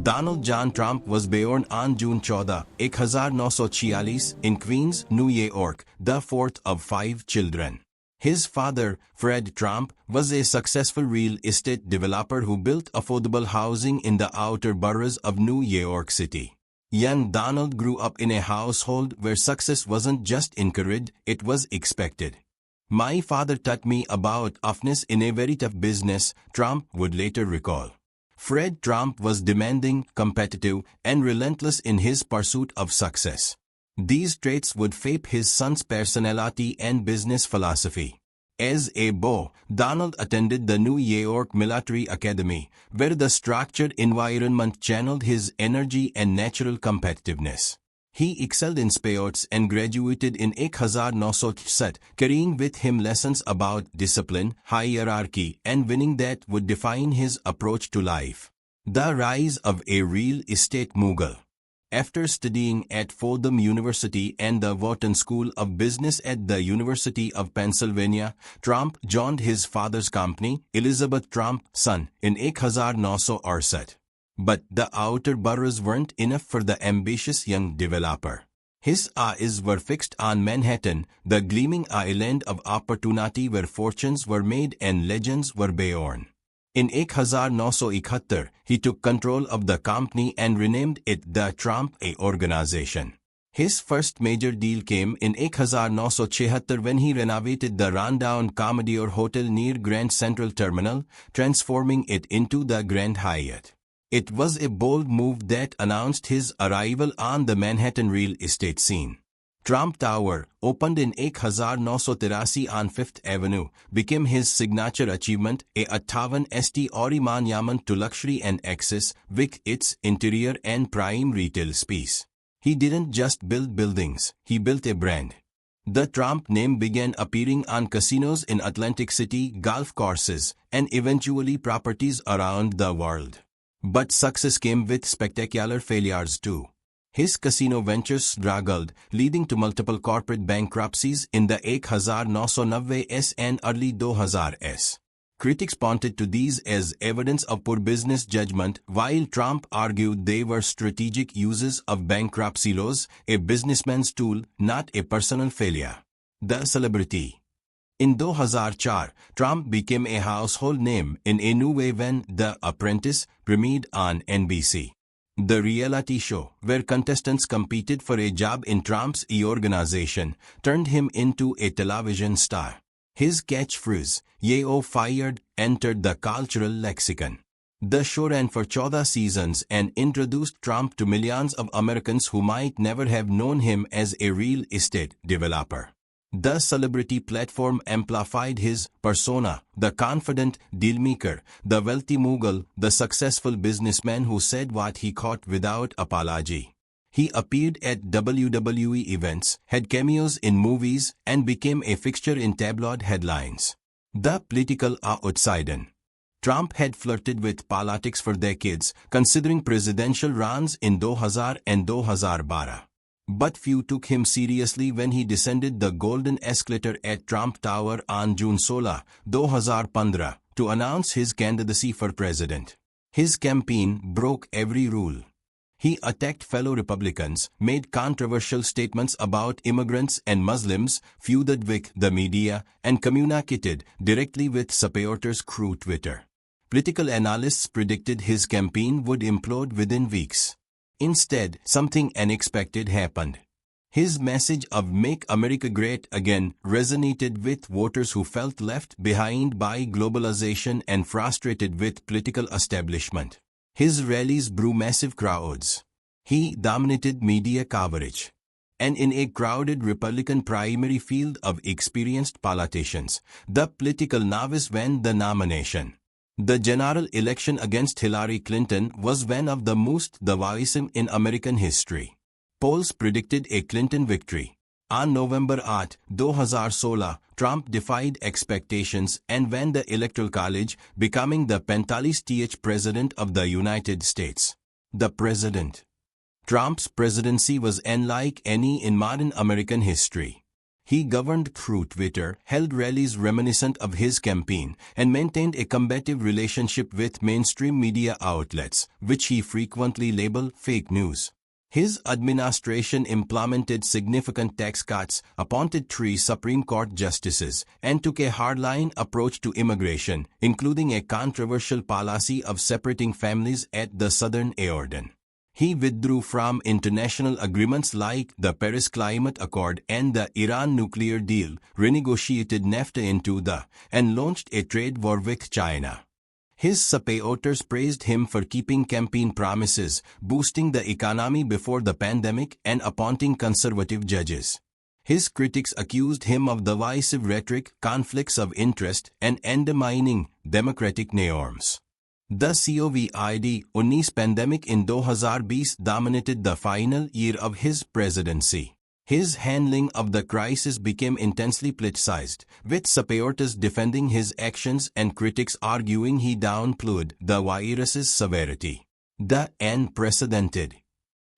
Donald John Trump was born on June 14, 1946 in Queens, New York, the fourth of 5 children. His father, Fred Trump, was a successful real estate developer who built affordable housing in the outer boroughs of New York City. Young Donald grew up in a household where success wasn't just encouraged, it was expected. "My father taught me about toughness in a very tough business," Trump would later recall. Fred Trump was demanding, competitive, and relentless in his pursuit of success. These traits would shape his son's personality and business philosophy. As a boy, Donald attended the New York Military Academy, where the structured environment channeled his energy and natural competitiveness. He excelled in sports and graduated in 1967, carrying with him lessons about discipline, hierarchy, and winning that would define his approach to life. The rise of a real estate mogul. After studying at Fordham University and the Wharton School of Business at the University of Pennsylvania, Trump joined his father's company, Elizabeth Trump Son, in 1968. But the outer boroughs weren't enough for the ambitious young developer. His eyes were fixed on Manhattan, the gleaming island of opportunity where fortunes were made and legends were born. In 1971, he took control of the company and renamed it the Trump A organization. His first major deal came in 1976 when he renovated the rundown Commodore Hotel near Grand Central Terminal, transforming it into the Grand Hyatt. It was a bold move that announced his arrival on the Manhattan real estate scene. Trump Tower, opened in 1983 on Fifth Avenue, became his signature achievement, a 58 monument to luxury and excess, with its interior and prime retail space. He didn't just build buildings, he built a brand. The Trump name began appearing on casinos in Atlantic City, golf courses, and eventually properties around the world. But success came with spectacular failures too. His casino ventures struggled, leading to multiple corporate bankruptcies in the 1990s and early 2000s. Critics pointed to these as evidence of poor business judgment, while Trump argued they were strategic uses of bankruptcy laws, a businessman's tool, not a personal failure. The celebrity. In 2004, Trump became a household name in a new way when The Apprentice premiered on NBC. The reality show, where contestants competed for a job in Trump's organization, turned him into a television star. His catchphrase, "Yo fired," entered the cultural lexicon. The show ran for 14 seasons and introduced Trump to millions of Americans who might never have known him as a real estate developer. The celebrity platform amplified his persona, the confident dealmaker, the wealthy mogul, the successful businessman who said what he thought without apology. He appeared at WWE events, had cameos in movies, and became a fixture in tabloid headlines. The political outsider. Trump had flirted with politics for decades, considering presidential runs in 2000 and 2012. But few took him seriously when he descended the golden escalator at Trump Tower on June 16, 2015, to announce his candidacy for president. His campaign broke every rule. He attacked fellow Republicans, made controversial statements about immigrants and Muslims, feuded with the media, and communicated directly with supporters through Twitter. Political analysts predicted his campaign would implode within weeks. Instead, something unexpected happened. His message of "Make America Great Again" resonated with voters who felt left behind by globalization and frustrated with political establishment. His rallies drew massive crowds. He dominated media coverage. And in a crowded Republican primary field of experienced politicians, the political novice won the nomination. The general election against Hillary Clinton was one of the most divisive in American history. Polls predicted a Clinton victory. On November 8, 2016, Trump defied expectations and won the Electoral College, becoming the 45th President of the United States. The President. Trump's presidency was unlike any in modern American history. He governed through Twitter, held rallies reminiscent of his campaign, and maintained a combative relationship with mainstream media outlets, which he frequently labeled fake news. His administration implemented significant tax cuts, appointed 3 Supreme Court justices, and took a hardline approach to immigration, including a controversial policy of separating families at the southern Jordan. He withdrew from international agreements like the Paris Climate Accord and the Iran nuclear deal, renegotiated NAFTA in 2000, and launched a trade war with China. His supporters praised him for keeping campaign promises, boosting the economy before the pandemic, and appointing conservative judges. His critics accused him of divisive rhetoric, conflicts of interest, and undermining democratic norms. The COVID-19 pandemic in 2020 dominated the final year of his presidency. His handling of the crisis became intensely politicized, with supporters defending his actions and critics arguing he downplayed the virus's severity. The unprecedented.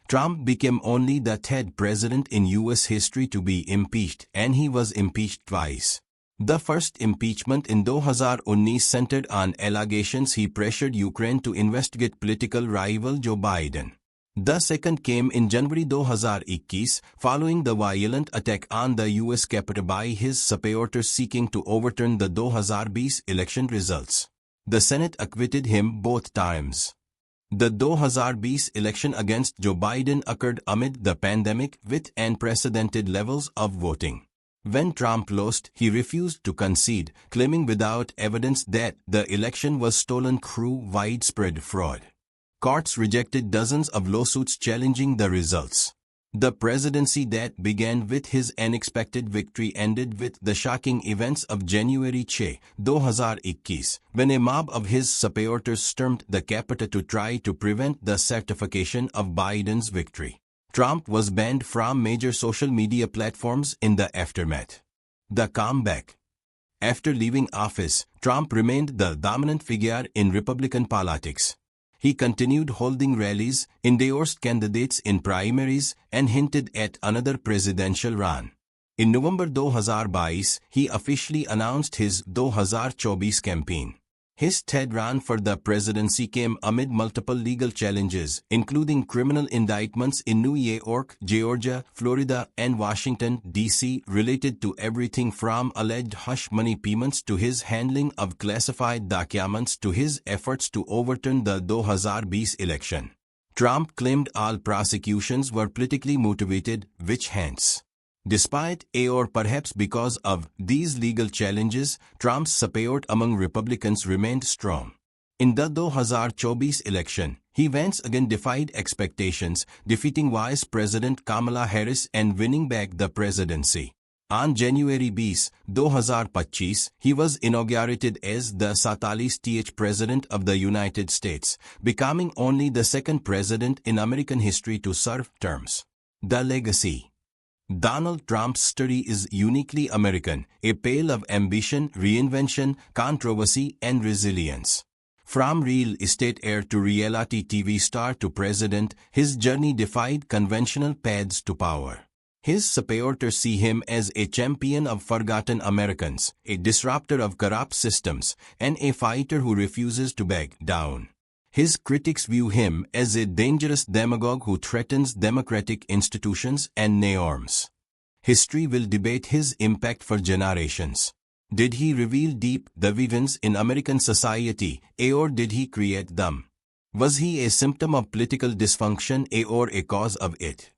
Trump became only the 3rd president in U.S. history to be impeached, and he was impeached twice. The first impeachment in 2019 centered on allegations he pressured Ukraine to investigate political rival Joe Biden. The second came in January 2021, following the violent attack on the U.S. Capitol by his supporters seeking to overturn the 2020 election results. The Senate acquitted him both times. The 2020 election against Joe Biden occurred amid the pandemic with unprecedented levels of voting. When Trump lost, he refused to concede, claiming without evidence that the election was stolen through widespread fraud. Courts rejected dozens of lawsuits challenging the results. The presidency that began with his unexpected victory ended with the shocking events of January 2021, when a mob of his supporters stormed the Capitol to try to prevent the certification of Biden's victory. Trump was banned from major social media platforms in the aftermath. The comeback. After leaving office, Trump remained the dominant figure in Republican politics. He continued holding rallies, endorsed candidates in primaries, and hinted at another presidential run. In November 2022, he officially announced his 2024 campaign. His third run for the presidency came amid multiple legal challenges, including criminal indictments in New York, Georgia, Florida, and Washington, D.C., related to everything from alleged hush money payments to his handling of classified documents to his efforts to overturn the 2020 election. Trump claimed all prosecutions were politically motivated, witch hunts. Despite or perhaps because of these legal challenges, Trump's support among Republicans remained strong. In the 2024 election, he once again defied expectations, defeating Vice President Kamala Harris and winning back the presidency. On January 20, 2025, he was inaugurated as the 47th President of the United States, becoming only the second president in American history to serve terms. The legacy. Donald Trump's story is uniquely American, a tale of ambition, reinvention, controversy, and resilience. From real estate heir to reality TV star to president, his journey defied conventional paths to power. His supporters see him as a champion of forgotten Americans, a disruptor of corrupt systems, and a fighter who refuses to back down. His critics view him as a dangerous demagogue who threatens democratic institutions and norms. History will debate his impact for generations. Did he reveal deep divisions in American society, or did he create them? Was he a symptom of political dysfunction or a cause of it?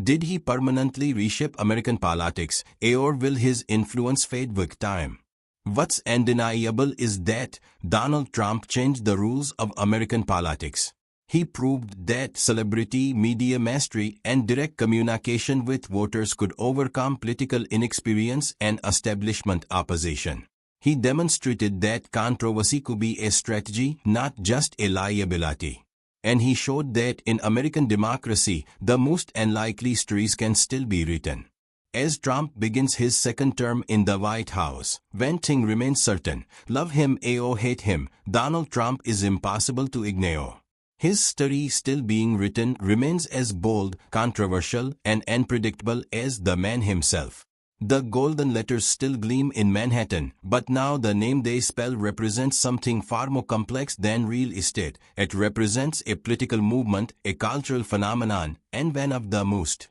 Did he permanently reshape American politics, or will his influence fade with time? What's undeniable is that Donald Trump changed the rules of American politics. He proved that celebrity, media mastery, and direct communication with voters could overcome political inexperience and establishment opposition. He demonstrated that controversy could be a strategy, not just a liability. And he showed that in American democracy, the most unlikely stories can still be written. As Trump begins his second term in the White House, one thing remains certain: love him or hate him, Donald Trump is impossible to ignore. His story still being written remains as bold, controversial, and unpredictable as the man himself. The golden letters still gleam in Manhattan, but now the name they spell represents something far more complex than real estate. It represents a political movement, a cultural phenomenon, and one of the most